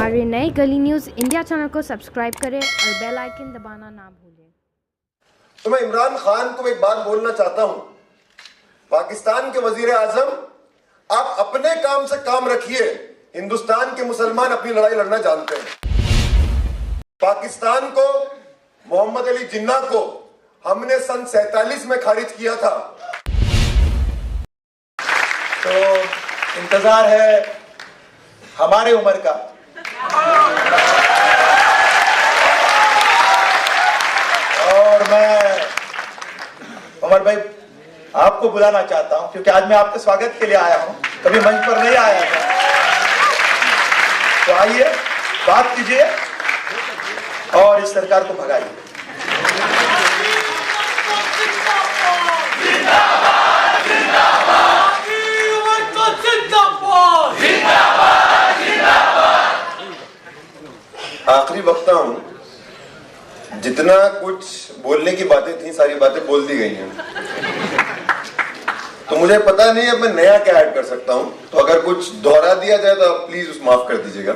हमारे नए गली न्यूज़ इंडिया चैनल को सब्सक्राइब करें और बेल आइकन दबाना ना भूलें। तो मैं इमरान खान को एक बात बोलना चाहता हूं। पाकिस्तान के वजीर आजम, आप अपने काम से काम रखिए। हिंदुस्तान के मुसलमान अपनी लड़ाई लड़ना जानते हैं। पाकिस्तान को, मोहम्मद अली जिन्ना को हमने सन 47 में खारिज किया था। तो इंतजार है हमारे उम्र का। और मैं उमर भाई आपको बुलाना चाहता हूं क्योंकि आज मैं आपके स्वागत के लिए आया हूं, कभी मंच पर नहीं आया था। तो आइए, बात कीजिए और इस सरकार को भगाइए। आखिरी वक्त हूं, जितना कुछ बोलने की बातें थी सारी बातें बोल दी गई हैं। तो मुझे पता नहीं अब मैं नया क्या ऐड कर सकता हूं। तो अगर कुछ दोहरा दिया जाए तो आप प्लीज उस माफ कर दीजिएगा।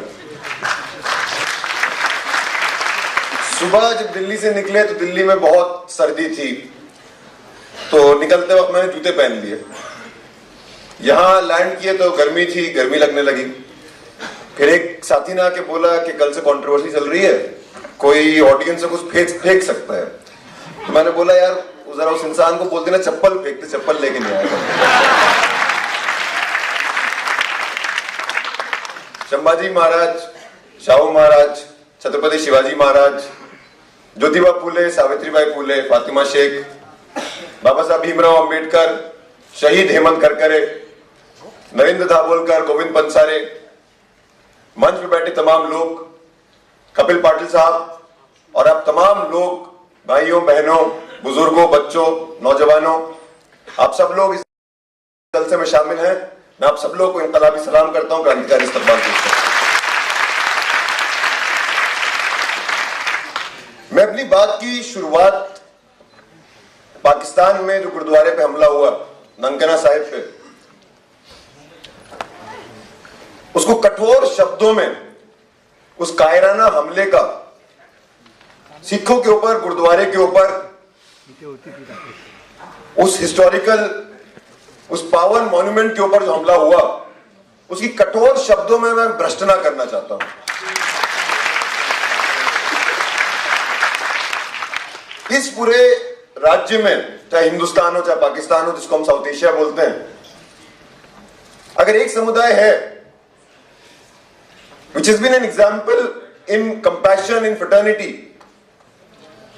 सुबह जब दिल्ली से निकले तो दिल्ली में बहुत सर्दी थी, तो निकलते वक्त मैंने जूते पहन लिए। यहां लैंड किए तो गर्मी थी, गर्मी लगने लगी। फिर एक साथी ने आके बोला कि कल से कंट्रोवर्सी चल रही है, कोई ऑडियंस से कुछ फेंक सकता है। तो मैंने बोला यार जरा उस इंसान को बोल देना चप्पल फेंकते, चप्पल लेके नहीं आएगा। संभाजी महाराज, शाहू महाराज, छत्रपति शिवाजी महाराज, ज्योतिबा फुले, सावित्रीबाई फुले, फातिमा शेख, बाबा साहब भीमराव अंबेडकर, शहीद हेमंत करकरे, नरेंद्र दाभोलकर, गोविंद पंसारे, मंच पे बैठे तमाम लोग, कपिल पाटिल साहब और आप तमाम लोग, भाइयों बहनों, बुजुर्गों, बच्चों, नौजवानों, आप सब लोग इस जलसे में शामिल हैं। मैं आप सब लोगों को इनकलाबी सलाम करता हूं, क्रांतिकारी इस्तकबाल करता हूं। मैं अपनी बात की शुरुआत पाकिस्तान में जो गुरुद्वारे पे हमला हुआ ननकाना साहिब पे, उसको कठोर शब्दों में, उस कायराना हमले का सिखों के ऊपर, गुरुद्वारे के ऊपर, उस हिस्टोरिकल, उस पावन मॉन्यूमेंट के ऊपर जो हमला हुआ, उसकी कठोर शब्दों में मैं भ्रष्टना करना चाहता हूं। इस पूरे राज्य में, चाहे हिंदुस्तान हो चाहे पाकिस्तान हो, जिसको हम साउथ एशिया बोलते हैं, अगर एक समुदाय है which has been an example in compassion, in fraternity।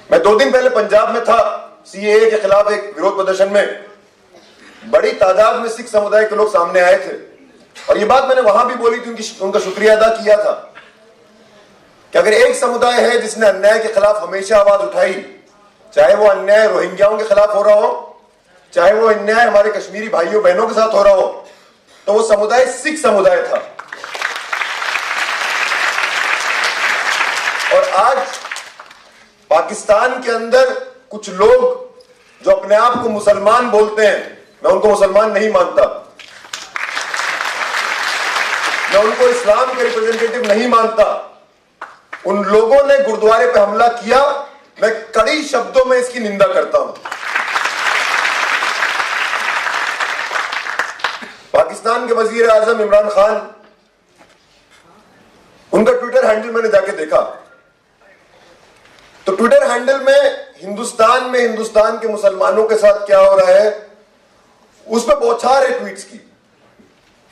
मैं 2 दिन पहले पंजाब में था, सीएए के खिलाफ एक विरोध प्रदर्शन में। बड़ी तादाद में सिख समुदाय के लोग सामने आए थे और ये बात मैंने वहां भी बोली थी, उनका शुक्रिया अदा किया था कि अगर एक समुदाय है जिसने अन्याय के खिलाफ हमेशा आवाज उठाई, चाहे वो अन्याय रोहिंग्याओं के खिलाफ हो रहा हो, चाहे वो अन्याय हमारे कश्मीरी भाइयों बहनों के साथ हो रहा हो, तो वो समुदाय सिख समुदाय था। और आज पाकिस्तान के अंदर कुछ लोग जो अपने आप को मुसलमान बोलते हैं, मैं उनको मुसलमान नहीं मानता, मैं उनको इस्लाम के रिप्रेजेंटेटिव नहीं मानता। उन लोगों ने गुरुद्वारे पे हमला किया, मैं कड़ी शब्दों में इसकी निंदा करता हूं। पाकिस्तान के वजीर आजम इमरान खान, उनका ट्विटर हैंडल मैंने जाके देखा, तो ट्विटर हैंडल में हिंदुस्तान के मुसलमानों के साथ क्या हो रहा है, उसमें बौछार है ट्वीट्स की।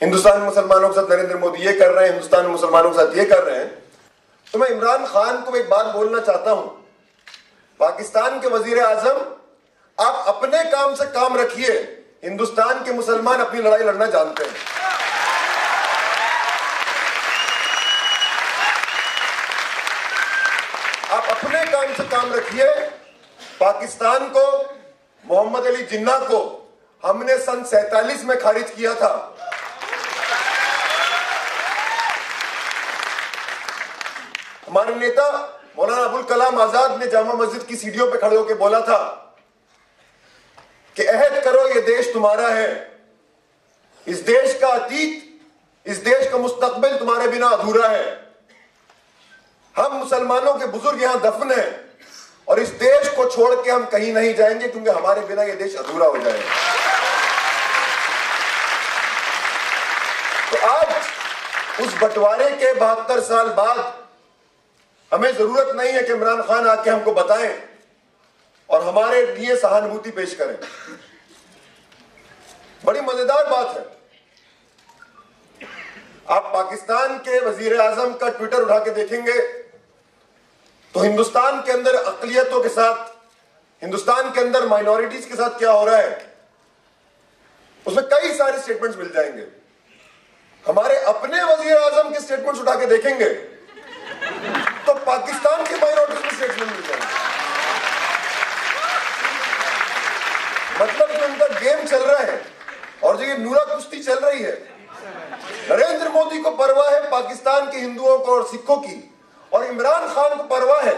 हिंदुस्तान में मुसलमानों के साथ नरेंद्र मोदी ये कर रहे हैं, हिंदुस्तान में मुसलमानों के साथ ये कर रहे हैं। तो मैं इमरान खान को एक बात बोलना चाहता हूं। पाकिस्तान के वजीर आजम, आप अपने काम से काम रखिए। हिंदुस्तान के मुसलमान अपनी लड़ाई लड़ना जानते हैं। आप अपने काम से काम रखिए। पाकिस्तान को, मोहम्मद अली जिन्ना को हमने सन 47 में खारिज किया था। हमारे नेता मौलाना अबुल कलाम आजाद ने जामा मस्जिद की सीढ़ियों पे खड़े होकर बोला था कि अहद करो ये देश तुम्हारा है, इस देश का अतीत, इस देश का मुस्तकबिल तुम्हारे बिना अधूरा है। हम मुसलमानों के बुजुर्ग यहां दफन हैं और इस देश को छोड़ के हम कहीं नहीं जाएंगे, क्योंकि हमारे बिना यह देश अधूरा हो जाएगा। तो आज उस बंटवारे के 72 साल बाद हमें जरूरत नहीं है कि इमरान खान आके हमको बताएं और हमारे लिए सहानुभूति पेश करें। बड़ी मजेदार बात है, आप पाकिस्तान के वजीर आजम का ट्विटर उठा के देखेंगे तो हिंदुस्तान के अंदर अकलियतों के साथ, हिंदुस्तान के अंदर माइनॉरिटीज के साथ क्या हो रहा है, उसमें कई सारे स्टेटमेंट्स मिल जाएंगे। हमारे अपने वजीर आजम के स्टेटमेंट्स उठा के देखेंगे तो पाकिस्तान के माइनॉरिटीज के स्टेटमेंट मिल जाएंगे। मतलब कि उनका गेम चल रहा है और जो ये नूरा कुश्ती चल रही है, नरेंद्र मोदी को परवाह है पाकिस्तान के हिंदुओं को और सिखों की, और इमरान खान को परवाह है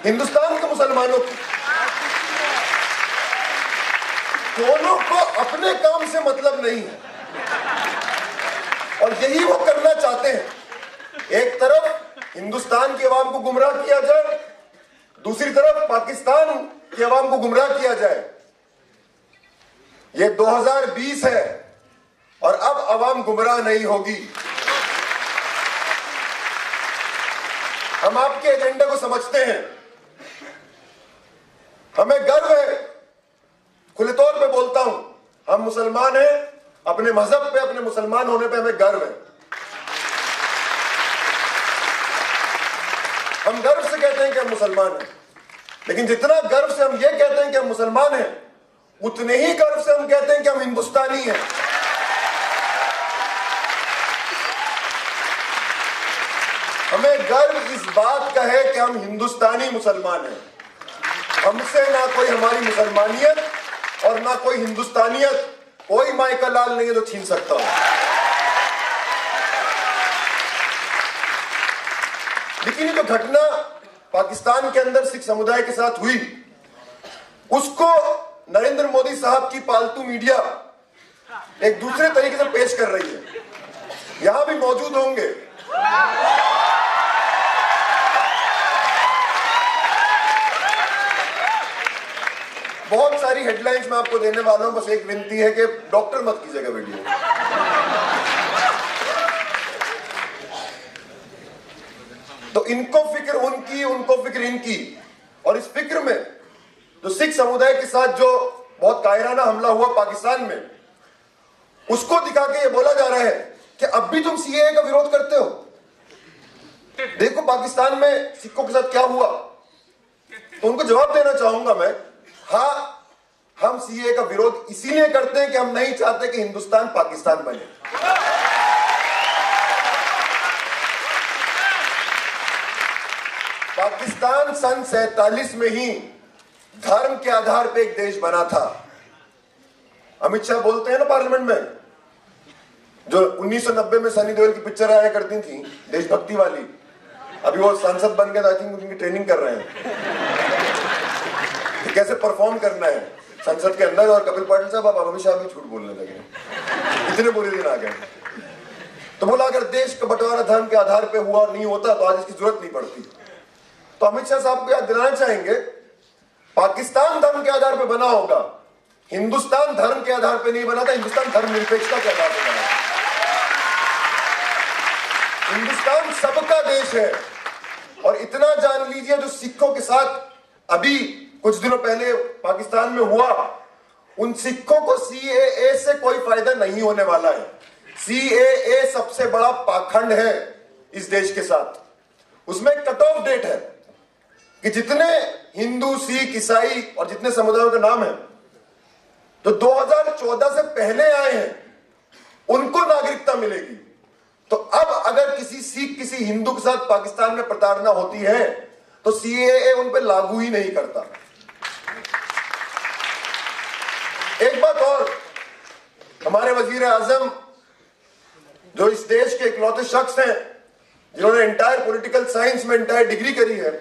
हिंदुस्तान के मुसलमानों की। दोनों को अपने काम से मतलब नहीं है और यही वो करना चाहते हैं। एक तरफ हिंदुस्तान की आवाम को गुमराह किया जाए, दूसरी तरफ पाकिस्तान की आवाम को गुमराह किया जाए। ये 2020 है और अब आवाम गुमराह नहीं होगी। हम आपके एजेंडे को समझते हैं, हमें गर्व है, खुले तौर पे बोलता हूं, हम मुसलमान हैं, अपने मजहब पे, अपने मुसलमान होने पे हमें गर्व है। हम गर्व से कहते हैं कि हम मुसलमान हैं, लेकिन जितना गर्व से हम ये कहते हैं कि हम मुसलमान हैं, उतने ही गर्व से हम कहते हैं कि हम हिंदुस्तानी हैं। हमें गर्व इस बात का है कि हम हिंदुस्तानी मुसलमान हैं। हमसे ना कोई हमारी मुसलमानियत और ना कोई हिंदुस्तानियत, कोई माई का लाल नहीं है जो छीन सकता हो। लेकिन ये जो घटना पाकिस्तान के अंदर सिख समुदाय के साथ हुई, उसको नरेंद्र मोदी साहब की पालतू मीडिया एक दूसरे तरीके से पेश कर रही है। यहां भी मौजूद होंगे बहुत सारी हेडलाइंस मैं आपको देने वाला हूं, बस एक विनती है कि डॉक्टर मत कीजिएगा वीडियो। तो इनको फिक्र उनकी, उनको फिक्र इनकी, और इस फिक्र में जो सिख समुदाय के साथ जो बहुत कायराना हमला हुआ पाकिस्तान में, उसको दिखा के ये बोला जा रहा है कि अब भी तुम सीएए का विरोध करते हो। देखो पाकिस्तान में सिखों के साथ क्या हुआ। तो उनको जवाब देना चाहूंगा मैं, हाँ, हम सीएए का विरोध इसीलिए करते हैं कि हम नहीं चाहते कि हिंदुस्तान पाकिस्तान बने। पाकिस्तान सन 47 में ही धर्म के आधार पे एक देश बना था। अमित शाह बोलते हैं ना पार्लियामेंट में, जो 1990 में सनी देओल की पिक्चर आया करती थी देशभक्ति वाली, अभी वो सांसद बन गए, आई थिंक उनकी ट्रेनिंग कर रहे हैं कि कैसे परफॉर्म करना है संसद के अंदर। और कपिल पाटिल साहब, आप अमित शाह भी झूठ बोलने लगे, इतने बुरे दिन आ गए। तो बोला अगर देश का बंटवारा धर्म के आधार पे हुआ नहीं होता तो आज इसकी जरूरत नहीं पड़ती। तो अमित शाह साहब को याद दिलाना चाहेंगे, पाकिस्तान धर्म के आधार पे बना होगा, हिंदुस्तान धर्म के आधार पे नहीं बना था, हिंदुस्तान धर्मनिरपेक्षता के आधार पे बना था। हिंदुस्तान सबका देश है। और इतना जान लीजिए, जो सिखों के साथ अभी कुछ दिनों पहले पाकिस्तान में हुआ, उन सिखों को सीएए से कोई फायदा नहीं होने वाला है। सीएए सबसे बड़ा पाखंड है इस देश के साथ। उसमें कट ऑफ डेट है कि जितने हिंदू, सिख, ईसाई और जितने समुदायों का नाम है जो 2014 से पहले आए हैं, उनको नागरिकता मिलेगी। तो अब अगर किसी सिख, किसी हिंदू के साथ पाकिस्तान में प्रताड़ना होती है तो सीएए उन पर लागू ही नहीं करता। एक बात और, हमारे वजीर आजम जो इस देश के इकलौते शख्स हैं जिन्होंने एंटायर पॉलिटिकल साइंस में एंटायर डिग्री करी है,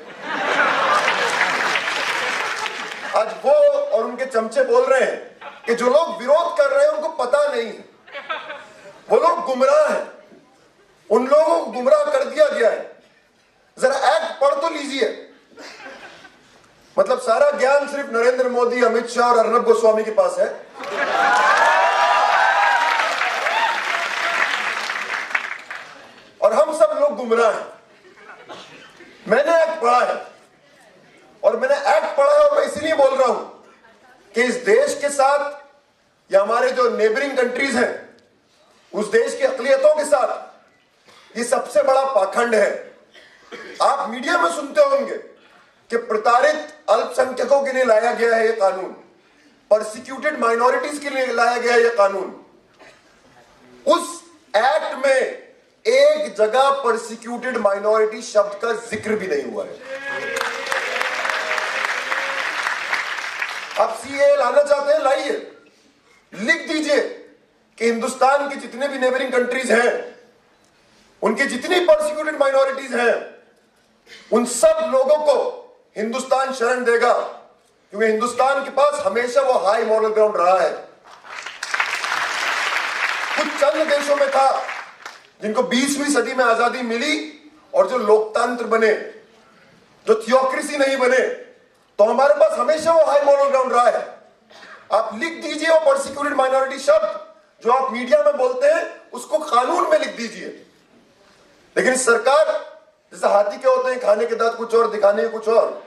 आज वो और उनके चमचे बोल रहे हैं कि जो लोग विरोध कर रहे हैं उनको पता नहीं है, वो लोग गुमराह हैं, उन लोगों को गुमराह कर दिया गया है। जरा एक्ट पढ़ तो लीजिए। मतलब सारा ज्ञान सिर्फ नरेंद्र मोदी, अमित शाह और अर्नब गोस्वामी के पास है। और हम सब लोग गुमराह हैं। मैंने एक्ट पढ़ा है, और मैंने एक्ट पढ़ा है, और मैं इसीलिए बोल रहा हूं कि इस देश के साथ या हमारे जो नेबरिंग कंट्रीज हैं, उस देश की अक़लियतों के साथ ये सबसे बड़ा पाखंड है। आप मीडिया में सुनते होंगे कि प्रताड़ित अल्पसंख्यकों के लिए लाया गया है यह कानून, परसिक्यूटेड माइनॉरिटीज के लिए लाया गया है यह कानून। उस एक्ट में एक जगह परसिक्यूटेड माइनॉरिटी शब्द का जिक्र भी नहीं हुआ है। आप सीए लाना चाहते हैं, लाइए, लिख दीजिए कि हिंदुस्तान की जितने भी नेबरिंग कंट्रीज हैं, उनकी जितनी परसिक्यूटेड माइनॉरिटीज हैं, उन सब लोगों को हिंदुस्तान शरण देगा, क्योंकि हिंदुस्तान के पास हमेशा वो हाई मॉरल ग्राउंड रहा है। कुछ चंद देशों में था जिनको 20वीं सदी में आजादी मिली और जो लोकतंत्र बने, जो थियोक्रेसी नहीं बने, तो हमारे पास हमेशा वो हाई मॉरल ग्राउंड रहा है। आप लिख दीजिए वो परसिक्यूटेड माइनॉरिटी शब्द जो आप मीडिया में बोलते हैं, उसको कानून में लिख दीजिए। लेकिन सरकार, जैसे हाथी के होते हैं खाने के दांत कुछ और, दिखाने के कुछ और,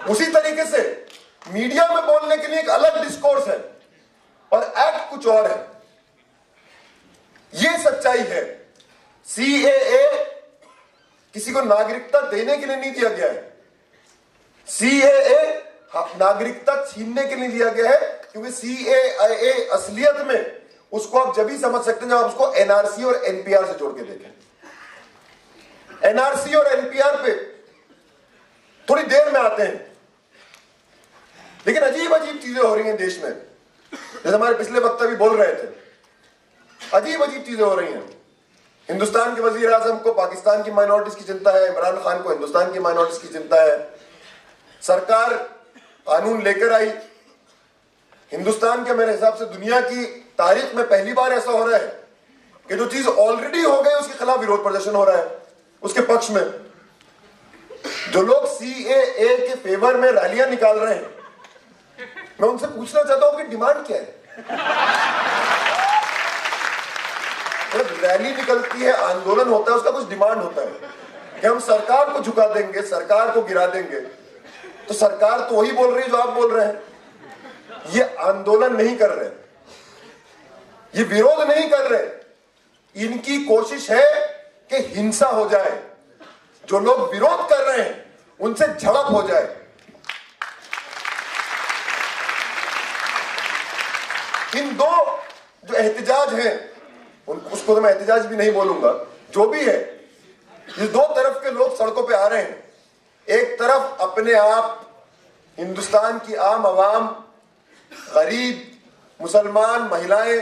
उसी तरीके से मीडिया में बोलने के लिए एक अलग डिस्कोर्स है और एक्ट कुछ और है। यह सच्चाई है। सीएए किसी को नागरिकता देने के लिए नहीं दिया गया है। सीएए नागरिकता छीनने के लिए दिया गया है, क्योंकि सीएए असलियत में उसको आप जब ही समझ सकते हैं जब आप उसको एनआरसी और एनपीआर से जोड़ के देखें। एनआरसी और एनपीआर पे थोड़ी देर में आते हैं, लेकिन अजीब अजीब चीजें हो रही हैं देश में। जैसे हमारे पिछले वक्ता भी बोल रहे थे, अजीब अजीब चीजें हो रही हैं। हिंदुस्तान के वजीर आजम को पाकिस्तान की माइनॉरिटीज की चिंता है, इमरान खान को हिंदुस्तान की माइनॉरिटीज की चिंता है। सरकार कानून लेकर आई। हिंदुस्तान के मेरे हिसाब से दुनिया की तारीख में पहली बार ऐसा हो रहा है कि जो चीज ऑलरेडी हो गई उसके खिलाफ विरोध प्रदर्शन हो रहा है, उसके पक्ष में। जो लोग सीएए के फेवर में रैलियां निकाल रहे हैं, मैं उनसे पूछना चाहता हूं कि डिमांड क्या है। जब रैली निकलती है, आंदोलन होता है, उसका कुछ डिमांड होता है कि हम सरकार को झुका देंगे, सरकार को गिरा देंगे। तो सरकार तो वही बोल रही है जो आप बोल रहे हैं। ये आंदोलन नहीं कर रहे, ये विरोध नहीं कर रहे, इनकी कोशिश है कि हिंसा हो जाए। जो लोग विरोध कर रहे हैं उनसे झड़प हो जाए। इन दो जो एहतजाज हैं, उसको तो मैं एहतजाज भी नहीं बोलूंगा, जो भी है, ये दो तरफ के लोग सड़कों पे आ रहे हैं। एक तरफ अपने आप हिंदुस्तान की आम आवाम, गरीब, मुसलमान, महिलाएं,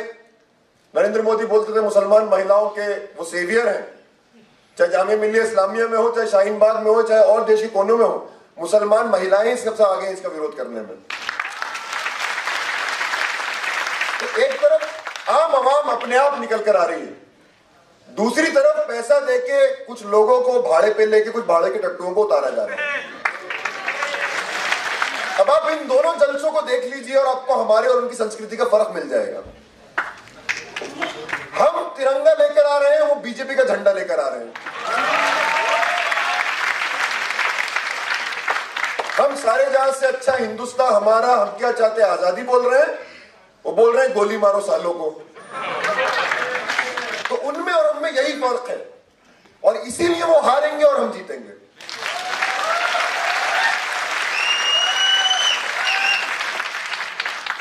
नरेंद्र मोदी बोलते थे मुसलमान महिलाओं के वो सेवियर हैं, चाहे जामिया मिल्लिया इस्लामिया में हो, चाहे शाहीन बाग में हो, चाहे और देश के कोनों में हो, मुसलमान महिलाएं सबसे आगे हैं इसका विरोध करने में। तो एक तरफ आम आवाम अपने आप निकल कर आ रही है, दूसरी तरफ पैसा देके कुछ लोगों को भाड़े पे लेके कुछ भाड़े के टट्टुओं को उतारा जा रहा है। अब आप इन दोनों जलसों को देख लीजिए और आपको हमारे और उनकी संस्कृति का फर्क मिल जाएगा। हम तिरंगा लेकर आ रहे हैं, वो बीजेपी का झंडा लेकर आ रहे हैं। हम सारे जहां से अच्छा हिंदुस्तान हमारा, हम क्या चाहते हैं, आजादी बोल रहे हैं, वो बोल रहे हैं गोली मारो सालों को। तो उनमें और हमें यही फर्क है, और इसीलिए वो हारेंगे और हम जीतेंगे।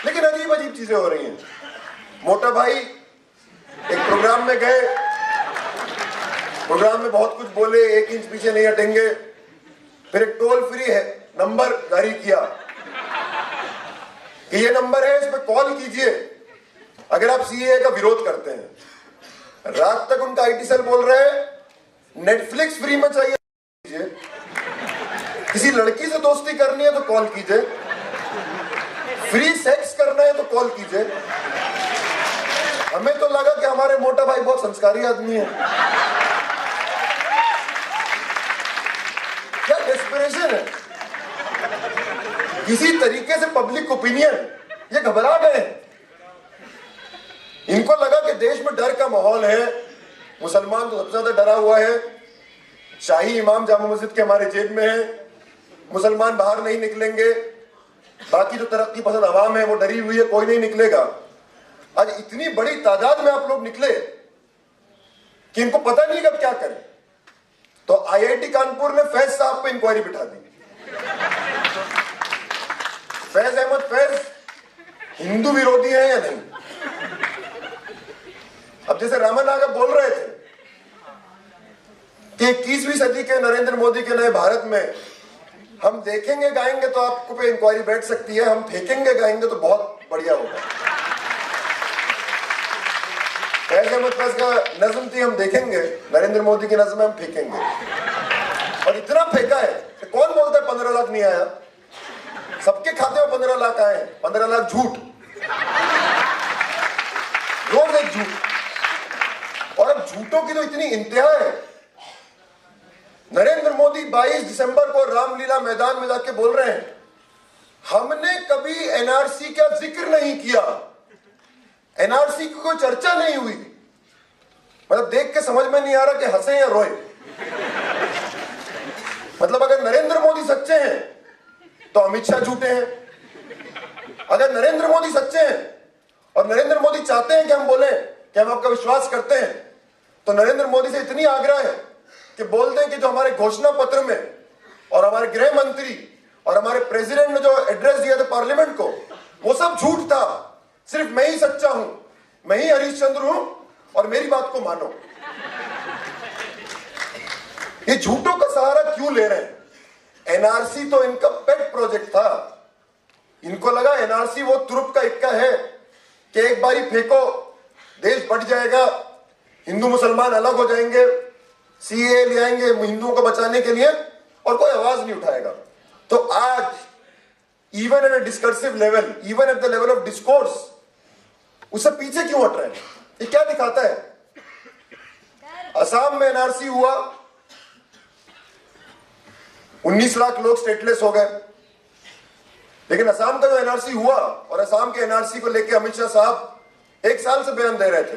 लेकिन अजीब अजीब चीजें हो रही हैं। मोटा भाई एक प्रोग्राम में गए, प्रोग्राम में बहुत कुछ बोले, 1 इंच पीछे नहीं हटेंगे। फिर एक टोल फ्री है नंबर जारी किया कि ये नंबर है, इस पर कॉल कीजिए अगर आप सीएए का विरोध करते हैं। रात तक उनका आईटी सेल बोल रहे हैं नेटफ्लिक्स फ्री में चाहिए कीजिए, किसी लड़की से दोस्ती करनी है तो कॉल कीजिए, फ्री सेक्स करना है तो कॉल कीजिए। हमें तो लगा कि हमारे मोटा भाई बहुत संस्कारी आदमी है, किसी तरीके से पब्लिक ओपिनियन ये घबरा गए। इनको लगा कि देश में डर का माहौल है, मुसलमान तो सबसे ज्यादा डरा हुआ है, शाही इमाम जामा मस्जिद के हमारे जेब में है, मुसलमान बाहर नहीं निकलेंगे, बाकी जो तरक्की पसंद अवाम है वो डरी हुई है, कोई नहीं निकलेगा। आज इतनी बड़ी तादाद में आप लोग निकले कि इनको पता नहीं कब क्या करें, तो आईआईटी कानपुर ने फैज साहब पे इंक्वायरी बिठा दी। फैज अहमद फैज हिंदू विरोधी है या नहीं? अब जैसे रामानागा बोल रहे थे कि 21वीं सदी के नरेंद्र मोदी के नए भारत में हम देखेंगे गाएंगे तो आपको पे इंक्वायरी बैठ सकती है, हम फेंकेंगे गाएंगे तो बहुत बढ़िया होगा। फैज अहमद फैज का नज्म थी, हम देखेंगे, नरेंद्र मोदी की नज्म हम फेंकेंगे। और इतना फेंका है कि कौन बोलता है 15 लाख नहीं आया? सबके खाते में 15 लाख आए, 15 लाख झूठ, रोज एक झूठ। और अब झूठों की तो इतनी इंतहा है। नरेंद्र मोदी 22 दिसंबर को रामलीला मैदान में जाके बोल रहे हैं हमने कभी एनआरसी का जिक्र नहीं किया, एनआरसी की कोई चर्चा नहीं हुई। मतलब देख के समझ में नहीं आ रहा कि हंसे या रोए। मतलब अगर नरेंद्र मोदी सच्चे हैं तो अमित शाह झूठे हैं। अगर नरेंद्र मोदी सच्चे हैं और नरेंद्र मोदी चाहते हैं कि हम बोलें कि हम आपका विश्वास करते हैं, तो नरेंद्र मोदी से इतनी आग्रह है कि बोल दें कि जो हमारे घोषणा पत्र में और हमारे गृह मंत्री और हमारे प्रेसिडेंट ने जो एड्रेस दिया था पार्लियामेंट को, वो सब झूठ था, सिर्फ मैं ही सच्चा हूं, मैं ही हरीशचंद्र हूं और मेरी बात को मानो। ये झूठों का सहारा क्यों ले रहे हैं? एनआरसी तो इनका पेट प्रोजेक्ट था। इनको लगा एनआरसी वो तुरुप का इक्का है कि एक बारी फेंको देश बढ़ जाएगा, हिंदू मुसलमान अलग हो जाएंगे, सीए ले आएंगे हिंदुओं को बचाने के लिए और कोई आवाज नहीं उठाएगा। तो आज even at a discursive level, even at the level of discourse, उससे पीछे क्यों हट रहे हैं? ये क्या दिखाता है? असम में एनआरसी हुआ, 19 लाख लोग स्टेटलेस हो गए, लेकिन असम का जो एनआरसी हुआ और असम के एनआरसी को लेकर अमित शाह साहब 1 साल से बयान दे रहे थे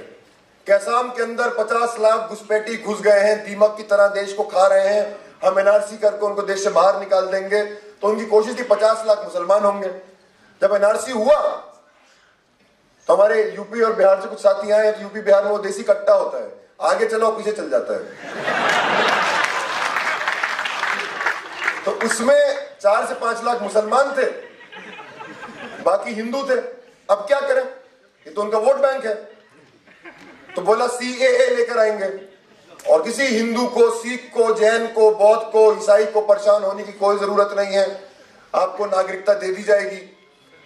कि असम के अंदर 50 लाख घुसपैठी घुस गए हैं, दीमक की तरह देश को खा रहे हैं, हम एनआरसी करके उनको देश से बाहर निकाल देंगे। तो उनकी कोशिश थी 50 लाख मुसलमान होंगे। जब एनआरसी हुआ तो हमारे यूपी और बिहार से कुछ साथी आए, तो यूपी बिहार में वो देसी कट्टा होता है, आगे चलो पीछे चल जाता है। तो उसमें 4 से 5 लाख मुसलमान थे, बाकी हिंदू थे। अब क्या करें? ये तो उनका वोट बैंक है। तो बोला सीएए लेकर आएंगे और किसी हिंदू को, सिख को, जैन को, बौद्ध को, ईसाई को परेशान होने की कोई जरूरत नहीं है, आपको नागरिकता दे दी जाएगी।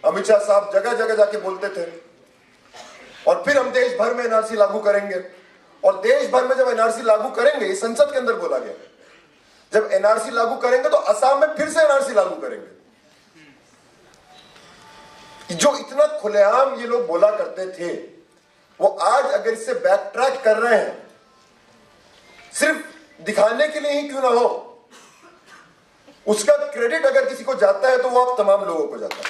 अमित शाह साहब जगह जगह जाके बोलते थे। और फिर हम देश भर में एनआरसी लागू करेंगे, और देश भर में जब एनआरसी लागू करेंगे, ये संसद के अंदर बोला गया, जब एनआरसी लागू करेंगे तो असम में फिर से एनआरसी लागू करेंगे। जो इतना खुलेआम ये लोग बोला करते थे, वो आज अगर इससे बैक ट्रैक कर रहे हैं, सिर्फ दिखाने के लिए ही क्यों ना हो, उसका क्रेडिट अगर किसी को जाता है तो वो आप तमाम लोगों को जाता है।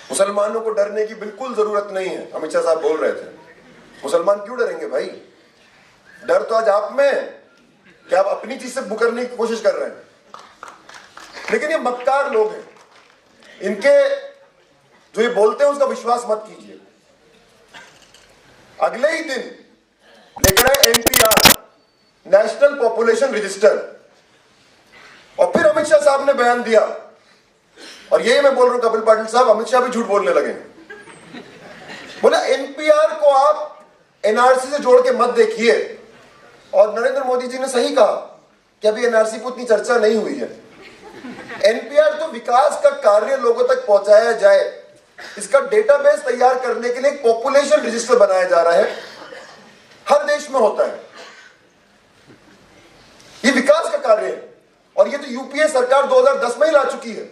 मुसलमानों को डरने की बिल्कुल जरूरत नहीं है। अमित शाह साहब बोल रहे थे मुसलमान क्यों डरेंगे भाई? डर तो आज आप में है कि आप अपनी चीज से मुकरने की कोशिश कर रहे हैं। लेकिन ये मक्कार लोग हैं, इनके जो ये बोलते हैं उसका विश्वास मत कीजिए। अगले ही दिन लेकर आए एनपीआर, नेशनल पॉपुलेशन रजिस्टर, और फिर अमित शाह साहब ने बयान दिया, और यही मैं बोल रहा हूं कपिल पाटिल साहब, अमित शाह भी झूठ बोलने लगे। बोला एनपीआर को आप एनआरसी से जोड़ के मत देखिए, और नरेंद्र मोदी जी ने सही कहा कि अभी एनआरसी पर उतनी चर्चा नहीं हुई है। एनपीआर तो विकास का कार्य लोगों तक पहुंचाया जाए, इसका डेटाबेस तैयार करने के लिए एक पॉपुलेशन रजिस्टर बनाया जा रहा है, हर देश में होता है। ये विकास का कार्य है, और ये तो यूपीए सरकार 2010 में ही ला चुकी है।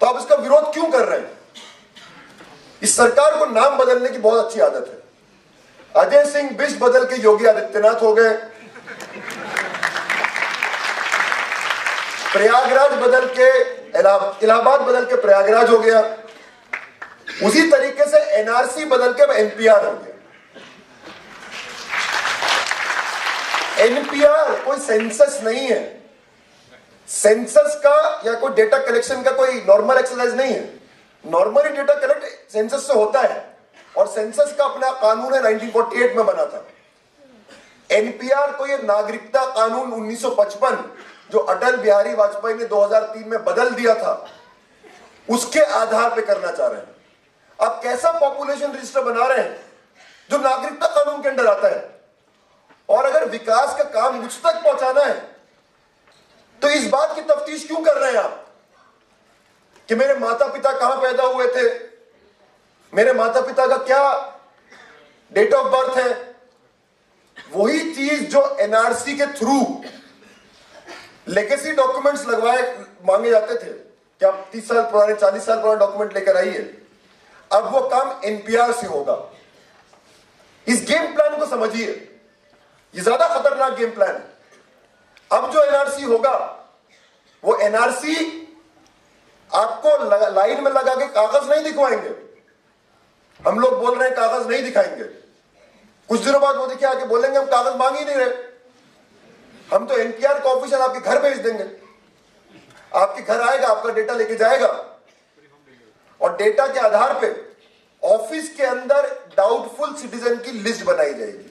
तो आप इसका विरोध क्यों कर रहे हैं? इस सरकार को नाम बदलने की बहुत अच्छी आदत है। अजय सिंह बिष्ट बदल के योगी आदित्यनाथ हो गए, प्रयागराज बदल के इलाहाबाद बदल के प्रयागराज हो गया, उसी तरीके से एनआरसी बदल के एनपीआर हो गया। एनपीआर कोई सेंसस नहीं है, सेंसस का या कोई डेटा कलेक्शन का कोई नॉर्मल एक्सरसाइज नहीं है। नॉर्मली डेटा कलेक्ट सेंसस से होता है और सेंसस का अपना कानून है, 1948 में बना था। एनपीआर को ये नागरिकता कानून 1955 जो अटल बिहारी वाजपेयी ने 2003 में बदल दिया था, उसके आधार पे करना चाह रहे हैं। आप कैसा पॉपुलेशन रजिस्टर बना रहे हैं जो नागरिकता कानून के अंदर आता है? और अगर विकास का काम मुझ तक पहुंचाना है तो इस बात की तफ्तीश क्यों कर रहे हैं आप कि मेरे माता पिता कहां पैदा हुए थे, मेरे माता पिता का क्या डेट ऑफ बर्थ है? वही चीज जो एनआरसी के थ्रू लेगेसी डॉक्यूमेंट्स मांगे जाते थे कि आप 30 साल पुराने 40 साल पुराने डॉक्यूमेंट लेकर आइए, अब वो काम एनपीआर से होगा। इस गेम प्लान को समझिए, ये ज्यादा खतरनाक गेम प्लान है। अब जो एनआरसी होगा वो एनआरसी आपको लाइन में लगा के कागज नहीं दिखवाएंगे। हम लोग बोल रहे हैं कागज नहीं दिखाएंगे, कुछ दिनों बाद वो देखिए आके बोलेंगे हम कागज मांग ही नहीं रहे, हम तो एनपीआर का ऑफिसर आपके घर भेज देंगे। आपके घर आएगा, आपका डेटा लेके जाएगा और डेटा के आधार पे ऑफिस के अंदर डाउटफुल सिटीजन की लिस्ट बनाई जाएगी।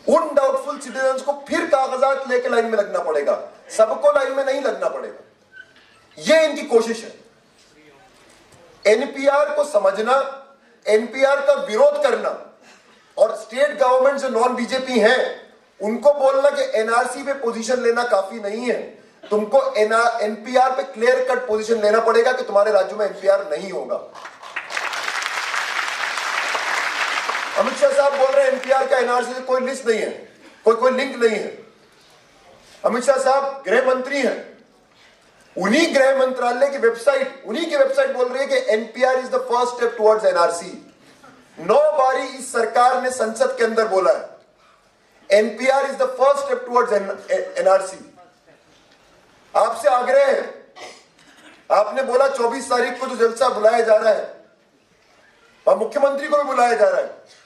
उन डाउटफुल सिटीजन को फिर कागजात लेके लाइन में लगना पड़ेगा, सबको लाइन में नहीं लगना पड़ेगा। ये इनकी कोशिश है। एनपीआर को समझना, एनपीआर का विरोध करना और स्टेट गवर्नमेंट जो नॉन बीजेपी हैं उनको बोलना कि एनआरसी पे पोजीशन लेना काफी नहीं है, तुमको एनपीआर पे क्लियर कट पोजीशन लेना पड़ेगा कि तुम्हारे राज्यों में एनपीआर नहीं होगा। अमित शाह साहब बोल रहे हैं एनपीआर का एनआरसी से कोई लिस्ट नहीं है, कोई लिंक नहीं है। अमित शाह साहब गृह मंत्री हैं, उन्हीं गृह मंत्रालय की वेबसाइट, उन्हीं की वेबसाइट बोल रही है कि NPR is the first step towards NRC. 9 बारी इस सरकार ने संसद के अंदर बोला है NPR is the first step towards NRC. आपसे आग्रह है, आपने बोला 24 तारीख को जो जलसा बुलाया जा रहा है और मुख्यमंत्री को भी बुलाया जा रहा है,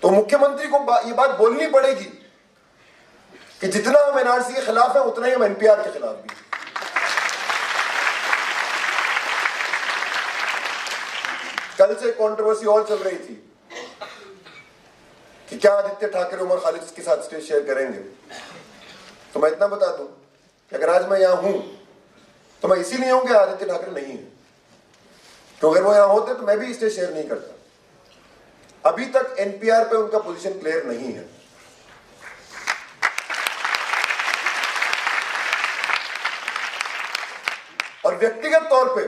तो मुख्यमंत्री को ये बात बोलनी पड़ेगी कि जितना हम एनआरसी के खिलाफ है उतना ही हम एनपीआर के खिलाफ भी। कल से कंट्रोवर्सी और चल रही थी कि क्या आदित्य ठाकरे उमर खालिद के साथ स्टेज शेयर करेंगे। तो मैं इतना बता दूं कि अगर आज मैं यहां हूं तो मैं इसीलिए हूं कि आदित्य ठाकरे नहीं है, तो अगर वो यहां होते तो मैं भी स्टेज शेयर नहीं करता। अभी तक एनपीआर पे उनका पोजीशन क्लियर नहीं है। और व्यक्तिगत तौर पे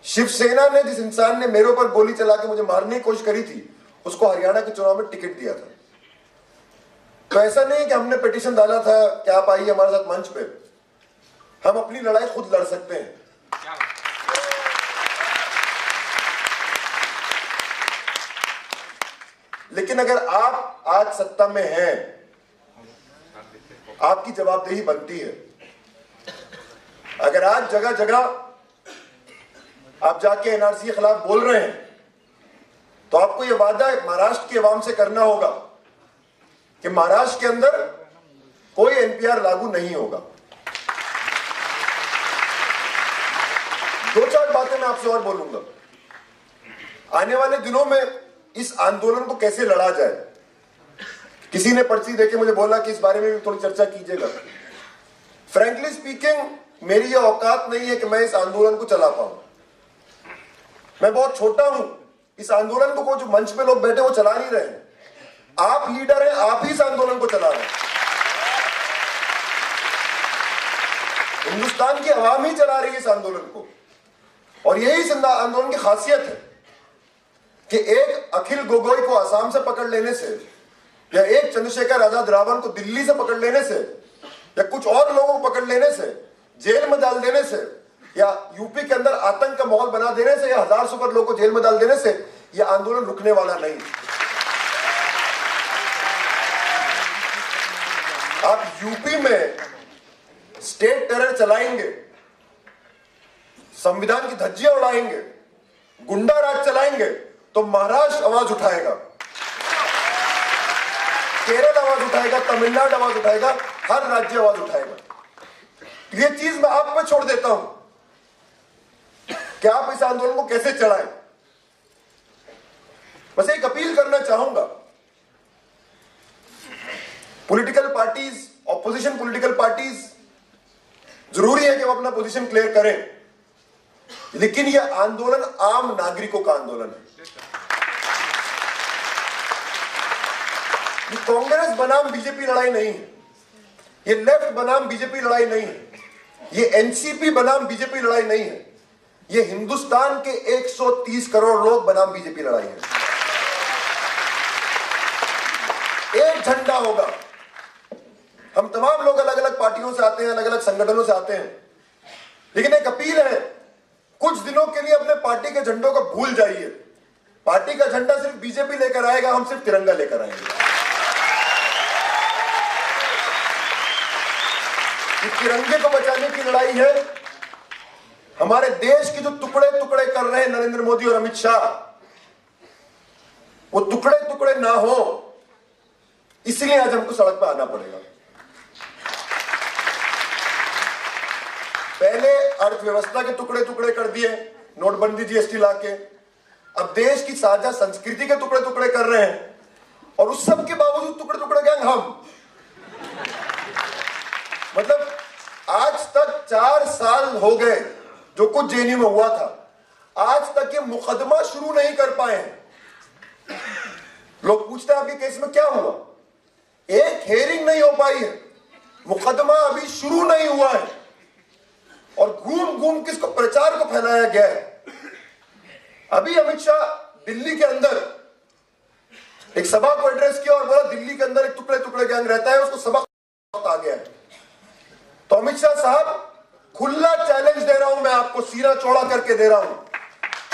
शिवसेना ने जिस इंसान ने मेरे ऊपर गोली चला के मुझे मारने की कोशिश करी थी उसको हरियाणा के चुनाव में टिकट दिया था। तो ऐसा नहीं कि हमने पिटीशन डाला था कि आप आइए हमारे साथ मंच पे, हम अपनी लड़ाई खुद लड़ सकते हैं। लेकिन अगर आप आज सत्ता में हैं, आपकी जवाबदेही बनती है। अगर आज जगह जगह आप जाके एनआरसी के खिलाफ बोल रहे हैं तो आपको यह वादा महाराष्ट्र की आवाम से करना होगा कि महाराष्ट्र के अंदर कोई एनपीआर लागू नहीं होगा। 2-4 बातें मैं आपसे और बोलूंगा। आने वाले दिनों में इस आंदोलन को कैसे लड़ा जाए। किसी ने पर्ची देके मुझे बोला कि इस बारे में भी थोड़ी चर्चा कीजिएगा। फ्रैंकली स्पीकिंग, मेरी यह औकात नहीं है कि मैं इस आंदोलन को चला पाऊं। मैं बहुत छोटा हूं, इस आंदोलन को जो मंच पे लोग बैठे वो चला नहीं रहे हैं। आप लीडर हैं, आप ही इस आंदोलन को चला रहे हैं। हिंदुस्तान की आवाम ही चला रही है इस आंदोलन को। और यही इस आंदोलन की खासियत है कि एक अखिल गोगोई को आसाम से पकड़ लेने से या एक चंद्रशेखर आजाद रावण को दिल्ली से पकड़ लेने से या कुछ और लोगों को पकड़ लेने से, जेल में डाल देने से या यूपी के अंदर आतंक का माहौल बना देने से या 1000 से ऊपर लोगों को जेल में डाल देने से यह आंदोलन रुकने वाला नहीं। आप यूपी में स्टेट टेरर चलाएंगे, संविधान की धज्जियां उड़ाएंगे, गुंडा राज चलाएंगे, तो महाराष्ट्र आवाज उठाएगा, केरल आवाज उठाएगा, तमिलनाडु आवाज उठाएगा, हर राज्य आवाज उठाएगा। ये चीज मैं आप पे छोड़ देता हूं कि आप इस आंदोलन को कैसे चलाएं। बस एक अपील करना चाहूंगा, political parties, opposition political parties, जरूरी है कि वो अपना पोजीशन क्लियर करें, लेकिन यह आंदोलन आम नागरिकों का आंदोलन है। ये कांग्रेस बनाम बीजेपी लड़ाई नहीं है, ये लेफ्ट बनाम बीजेपी लड़ाई नहीं है, ये एनसीपी बनाम बीजेपी लड़ाई नहीं है, ये हिंदुस्तान के 130 करोड़ लोग बनाम बीजेपी लड़ाई है। एक झंडा होगा। हम तमाम लोग अलग अलग पार्टियों से आते हैं, अलग अलग संगठनों से आते हैं, लेकिन एक अपील है, कुछ दिनों के लिए अपने पार्टी के झंडों को भूल जाइए। पार्टी का झंडा सिर्फ बीजेपी लेकर आएगा, हम सिर्फ तिरंगा लेकर आएंगे। इस तिरंगे को बचाने की लड़ाई है। हमारे देश के जो टुकड़े टुकड़े कर रहे हैं नरेंद्र मोदी और अमित शाह, वो टुकड़े टुकड़े ना हो, इसलिए आज हमको सड़क पर आना पड़ेगा। पहले अर्थव्यवस्था के टुकड़े टुकड़े कर दिए, नोटबंदी, जीएसटी लाके, अब देश की साझा संस्कृति के टुकड़े टुकड़े कर रहे हैं, और उस सब के बावजूद टुकड़े टुकड़े गैंग हम। मतलब आज तक 4 साल हो गए जो कुछ जेएनयू में हुआ था, आज तक ये मुकदमा शुरू नहीं कर पाए हैं। लोग पूछते हैं आपके केस में क्या हुआ, एक हेयरिंग नहीं हो पाई है, मुकदमा अभी शुरू नहीं हुआ है, और घूम घूम किसको प्रचार को फैलाया गया है। अभी अमित शाह दिल्ली के अंदर एक सभा को एड्रेस किया और बोला दिल्ली के अंदर एक टुकड़े टुकड़े गैंग रहता है, उसको सबक आ गया है। तो अमित शाह साहब, खुला चैलेंज दे रहा हूं मैं आपको, सीना चौड़ा करके दे रहा हूं,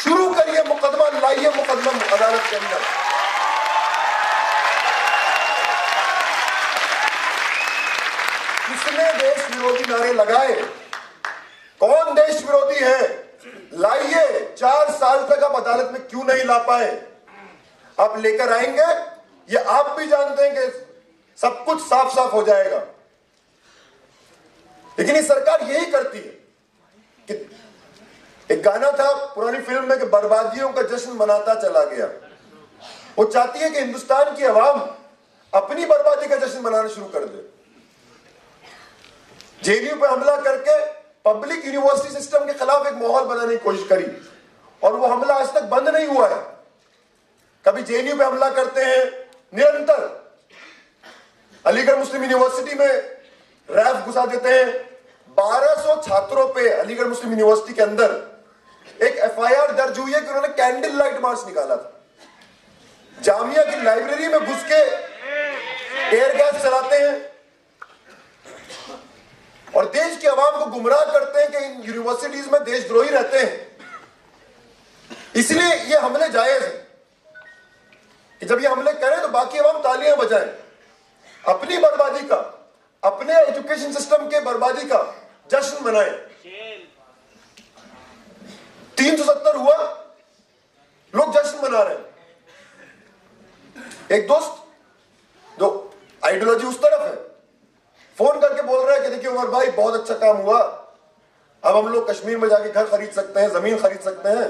शुरू करिए मुकदमा, लाइए मुकदमा अदालत के अंदर। किसने देश विरोधी नारे लगाए, कौन देश विरोधी है, लाइए। 4 साल तक आप अदालत में क्यों नहीं ला पाए, आप लेकर आएंगे, ये आप भी जानते हैं कि सब कुछ साफ साफ हो जाएगा। लेकिन ये सरकार यही करती है कि एक गाना था पुरानी फिल्म में कि बर्बादियों का जश्न मनाता चला गया। वो चाहती है कि हिंदुस्तान की आवाम अपनी बर्बादी का जश्न मनाना शुरू कर दे। जेएनयू पे हमला करके पब्लिक यूनिवर्सिटी सिस्टम के खिलाफ एक माहौल बनाने की कोशिश करी, और वो हमला आज तक बंद नहीं हुआ है। कभी जेएनयू पे हमला करते हैं निरंतर, अलीगढ़ मुस्लिम यूनिवर्सिटी में रैफ घुसा देते हैं। 1200 छात्रों पे अलीगढ़ मुस्लिम यूनिवर्सिटी के अंदर एक एफआईआर दर्ज हुई है कि उन्होंने कैंडल लाइट मार्च निकाला था। जामिया की लाइब्रेरी में घुस के टेयर गैस चलाते हैं और देश की आवाम को गुमराह करते हैं कि इन यूनिवर्सिटीज में देशद्रोही रहते हैं। इसलिए ये हमले जायज है कि जब ये हमले करें तो बाकी आवाम तालियां बजाएं, अपनी बर्बादी का, अपने एजुकेशन सिस्टम के बर्बादी का जश्न मनाएं। 370 हुआ, लोग जश्न मना रहे हैं। एक दोस्त जो आइडियोलॉजी उस तरफ है, फोन करके बोल रहा है कि देखिए उमर भाई बहुत अच्छा काम हुआ, अब हम लोग कश्मीर में जाके घर खरीद सकते हैं, जमीन खरीद सकते हैं,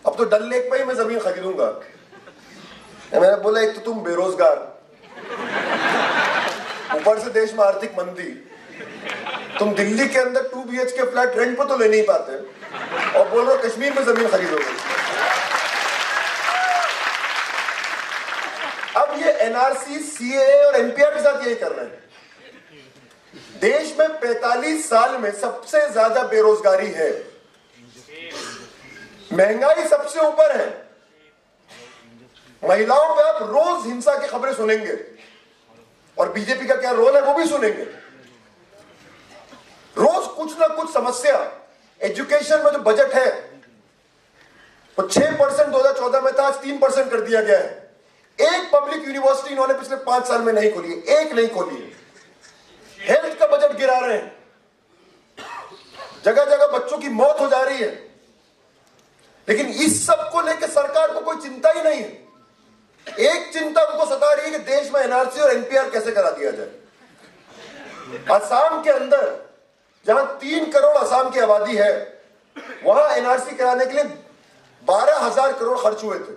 अब तो डल लेक पे ही मैं जमीन खरीदूंगा। मैंने बोला एक तो तुम बेरोजगार, ऊपर से देश में आर्थिक मंदी, तुम दिल्ली के अंदर 2 BHK फ्लैट रेंट पर तो ले नहीं पाते और बोल रहे हो कश्मीर में जमीन खरीदोगे। अब ये एनआरसी, सीएए और एनपीआर के साथ यही कर रहे हैं। देश में 45 साल में सबसे ज्यादा बेरोजगारी है, महंगाई सबसे ऊपर है, महिलाओं पे आप रोज हिंसा की खबरें सुनेंगे, और बीजेपी का क्या रोल है वो भी सुनेंगे। रोज कुछ ना कुछ समस्या। एजुकेशन में जो बजट है वो 6% 2014 में था, आज 3% कर दिया गया है। एक पब्लिक यूनिवर्सिटी इन्होंने पिछले 5 साल में नहीं खोली है, एक नहीं खोली है। हेल्थ का बजट गिरा रहे हैं, जगह जगह बच्चों की मौत हो जा रही है, लेकिन इस सब को लेकर सरकार को कोई चिंता ही नहीं है। एक चिंता उनको सता रही है कि देश में एनआरसी और एनपीआर कैसे करा दिया जाए। असम के अंदर जहां 3 करोड़ असम की आबादी है, वहां एनआरसी कराने के लिए 12,000 करोड़ खर्च हुए थे।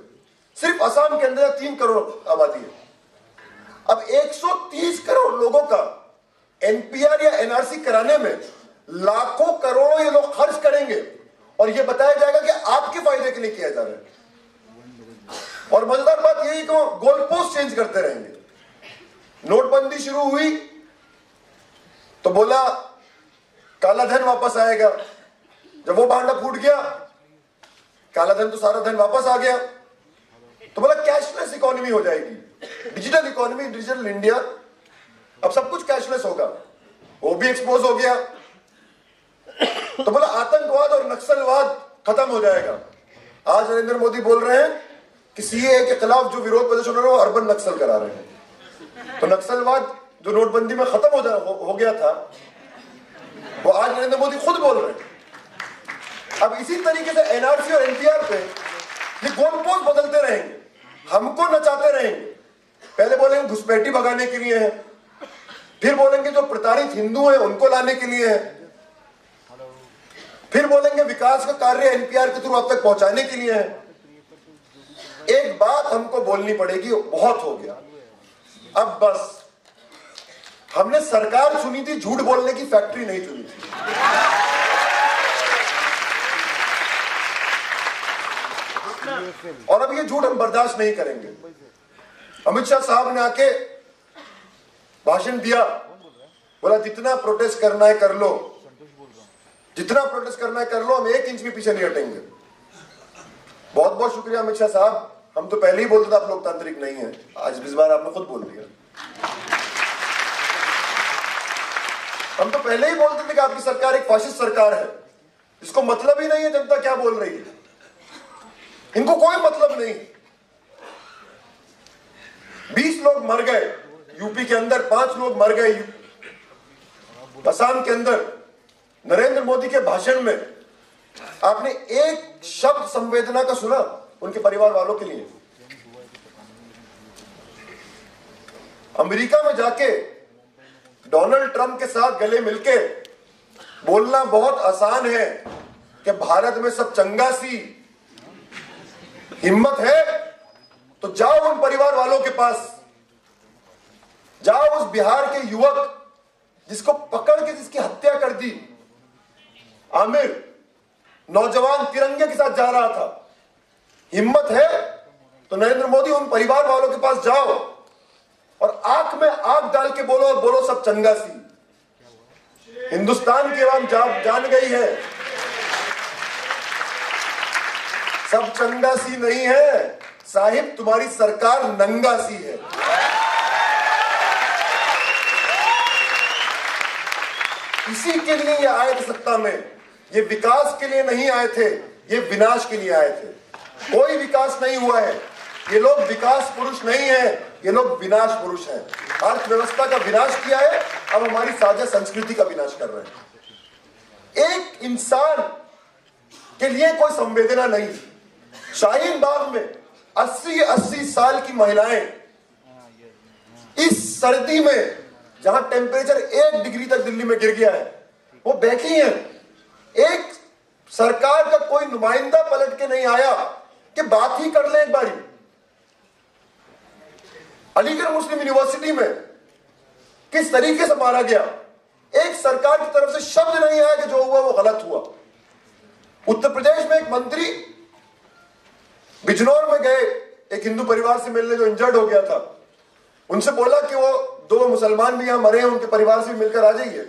सिर्फ असम के अंदर 3 करोड़ आबादी है। अब 130 करोड़ लोगों का एनपीआर या एनआरसी कराने में लाखों करोड़ों ये लोग खर्च करेंगे और ये बताया जाएगा कि आपके फायदे के लिए किया जा रहा है। और मजेदार बात यही कि वो गोल पोस्ट चेंज करते रहेंगे। नोटबंदी शुरू हुई तो बोला काला धन वापस आएगा, जब वो भांडा फूट गया, काला धन तो सारा धन वापस आ गया, तो बोला कैशलेस इकोनॉमी हो जाएगी, डिजिटल इकोनॉमी, डिजिटल इंडिया, अब सब कुछ कैशलेस होगा। वो भी एक्सपोज हो गया। तो बोला आतंकवाद और नक्सलवाद खत्म हो जाएगा। आज नरेंद्र मोदी बोल रहे हैं कि सीएए के खिलाफ जो विरोध प्रदर्शन हो रहा है वो अर्बन नक्सल करा रहे हैं। तो नक्सलवाद जो नोटबंदी में खत्म हो गया था, वो आज नरेंद्र मोदी खुद बोल रहे हैं। अब इसी तरीके से एनआरसी और एनपीआर पे ये गोलपोस्ट बदलते रहेंगे, हमको नचाते रहेंगे। पहले बोलेंगे घुसपैठी भगाने के लिए है, फिर बोलेंगे जो प्रताड़ित हिंदू हैं उनको लाने के लिए है, फिर बोलेंगे विकास का कार्य एनपीआर के थ्रू अब तक पहुंचाने के लिए है। एक बात हमको बोलनी पड़ेगी, बहुत हो गया, अब बस। हमने सरकार चुनी थी, झूठ बोलने की फैक्ट्री नहीं चुनी थी। और अब ये झूठ हम बर्दाश्त नहीं करेंगे। अमित शाह साहब ने आके भाषण दिया, बोला जितना प्रोटेस्ट करना है कर लो, जितना प्रोटेस्ट करना है कर लो, हम 1 इंच भी पीछे नहीं हटेंगे। बहुत बहुत शुक्रिया अमित शाह साहब। हम तो पहले ही बोलते थे आप लोकतांत्रिक नहीं है, आज इस बार आपने खुद बोल दिया। हम तो पहले ही बोलते थे कि आपकी सरकार एक फाशिस्ट सरकार है, इसको मतलब ही नहीं है जनता क्या बोल रही है, इनको कोई मतलब नहीं। 20 लोग मर गए यूपी के अंदर, 5 लोग मर गए असम के अंदर। नरेंद्र मोदी के भाषण में आपने एक शब्द संवेदना का सुना उनके परिवार वालों के लिए? अमेरिका में जाके डोनाल्ड ट्रंप के साथ गले मिलके बोलना बहुत आसान है कि भारत में सब चंगा सी, हिम्मत है तो जाओ उन परिवार वालों के पास, जाओ उस बिहार के युवक जिसको पकड़ के जिसकी हत्या कर दी, आमिर, नौजवान तिरंगे के साथ जा रहा था। हिम्मत है तो नरेंद्र मोदी उन परिवार वालों के पास जाओ और आंख में आंख डाल के बोलो, और बोलो सब चंगा सी। हिंदुस्तान की आवाम जान गई है सब चंगा सी नहीं है साहिब, तुम्हारी सरकार नंगा सी है। इसी के लिए ये आए थे सत्ता में, ये विकास के लिए नहीं आए थे, ये विनाश के लिए आए थे। कोई विकास नहीं हुआ है, ये लोग विकास पुरुष नहीं है, ये लोग विनाश पुरुष हैं। अर्थव्यवस्था का विनाश किया है, अब हमारी साझा संस्कृति का विनाश कर रहे हैं। एक इंसान के लिए कोई संवेदना नहीं। शाहीन बाग में 80 साल की महिलाएं इस सर्दी में, जहां टेम्परेचर 1 डिग्री तक दिल्ली में गिर गया है, वो बैठी हैं। एक सरकार का कोई नुमाइंदा पलट के नहीं आया कि बात ही कर ले एक बारी। अलीगढ़ मुस्लिम यूनिवर्सिटी में किस तरीके से मारा गया, एक सरकार की तरफ से शब्द नहीं आया कि जो हुआ वो गलत हुआ। उत्तर प्रदेश में एक मंत्री बिजनौर में गए एक हिंदू परिवार से मिलने जो इंजर्ड हो गया था, उनसे बोला कि वो 2 मुसलमान भी यहां मरे हैं, उनके परिवार से मिलकर आ जाइए।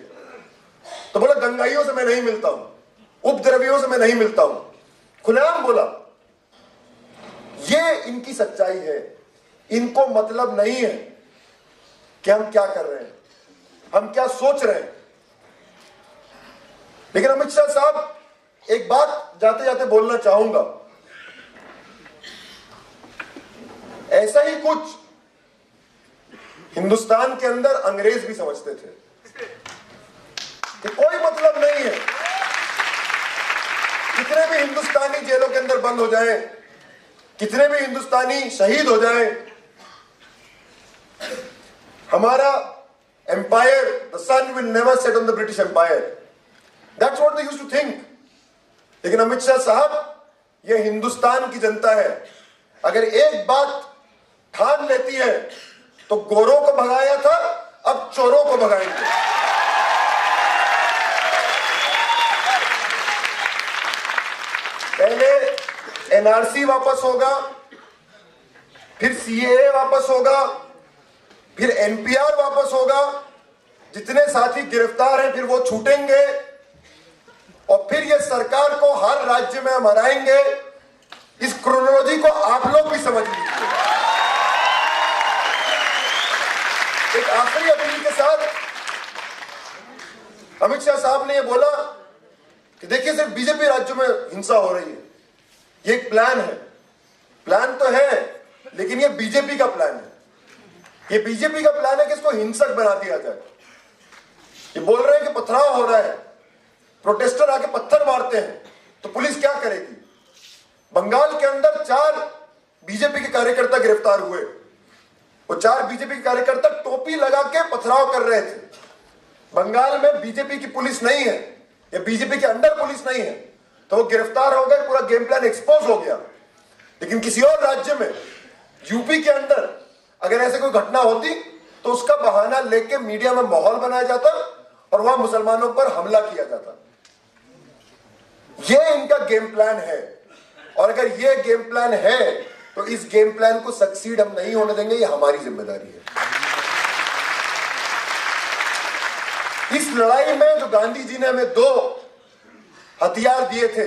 तो बोला दंगाइयों से मैं नहीं मिलता हूं, उपद्रवियों से मैं नहीं मिलता हूं, खुलेआम बोला। ये इनकी सच्चाई है। इनको मतलब नहीं है कि हम क्या कर रहे हैं, हम क्या सोच रहे हैं। लेकिन अमित शाह साहब, एक बात जाते जाते बोलना चाहूंगा। ऐसा ही कुछ हिंदुस्तान के अंदर अंग्रेज भी समझते थे। जेलों के अंदर बंद हो जाएं, कितने भी हिंदुस्तानी शहीद हो जाएं, हमारा empire, the sun will never set on the British empire, that's what they used to think. लेकिन अमित शाह साहब, ये हिंदुस्तान की जनता है, अगर एक बात ठान लेती है तो गोरों को भगाया था, अब चोरों को भगाएंगे। पहले एनआरसी वापस होगा, फिर सीएए वापस होगा, फिर एनपीआर वापस होगा, जितने साथी गिरफ्तार हैं फिर वो छूटेंगे, और फिर ये सरकार को हर राज्य में हम हराएंगे। इस क्रोनोलॉजी को आप लोग भी समझ लीजिए। एक आखिरी अपील के साथ, अमित शाह साहब ने ये बोला कि देखिए सिर्फ बीजेपी राज्यों में हिंसा हो रही है, ये एक प्लान है। प्लान तो है, लेकिन ये बीजेपी का प्लान है। ये बीजेपी का प्लान है कि इसको हिंसक बना दिया जाए। ये बोल रहे हैं कि पथराव हो रहा है, प्रोटेस्टर आके पत्थर मारते हैं, तो पुलिस क्या करेगी? बंगाल के अंदर 4 बीजेपी के कार्यकर्ता गिरफ्तार हुए। वो 4 बीजेपी के कार्यकर्ता टोपी लगा के पथराव कर रहे थे। बंगाल में बीजेपी की पुलिस नहीं है, या बीजेपी के अंडर पुलिस नहीं है, तो वो गिरफ्तार हो गए, पूरा गेम प्लान एक्सपोज हो गया। लेकिन किसी और राज्य में, यूपी के अंदर अगर ऐसे कोई घटना होती तो उसका बहाना लेके मीडिया में माहौल बनाया जाता और वहां मुसलमानों पर हमला किया जाता। ये इनका गेम प्लान है, और अगर ये गेम प्लान है तो इस गेम प्लान को सक्सीड हम नहीं होने देंगे, ये हमारी जिम्मेदारी है। इस लड़ाई में जो गांधी जी ने हमें 2 हथियार दिए थे,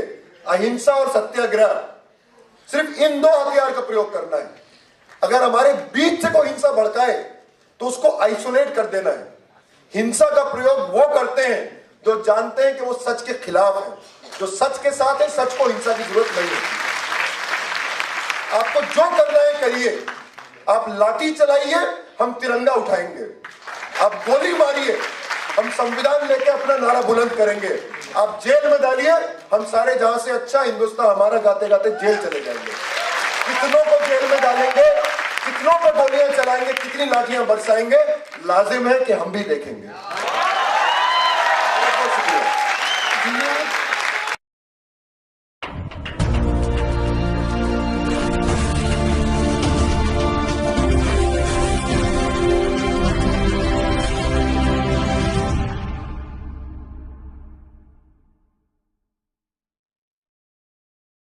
अहिंसा और सत्याग्रह, सिर्फ इन 2 हथियार का प्रयोग करना है। अगर हमारे बीच से कोई हिंसा भड़काए तो उसको आइसोलेट कर देना है। हिंसा का प्रयोग वो करते हैं जो जानते हैं कि वो सच के खिलाफ है, जो सच के साथ है, सच को हिंसा की जरूरत नहीं है। आपको जो करना है करिए, आप लाठी चलाइए, हम तिरंगा उठाएंगे, आप गोली मारिए, हम संविधान लेके अपना नारा बुलंद करेंगे, आप जेल में डालिए, हम सारे जहां से अच्छा हिंदुस्तान हमारा गाते गाते जेल चले जाएंगे। कितनों को जेल में डालेंगे, कितनों को गोलियां चलाएंगे, कितनी लाठियां बरसाएंगे, लाजिम है कि हम भी देखेंगे। बहुत बहुत शुक्रिया।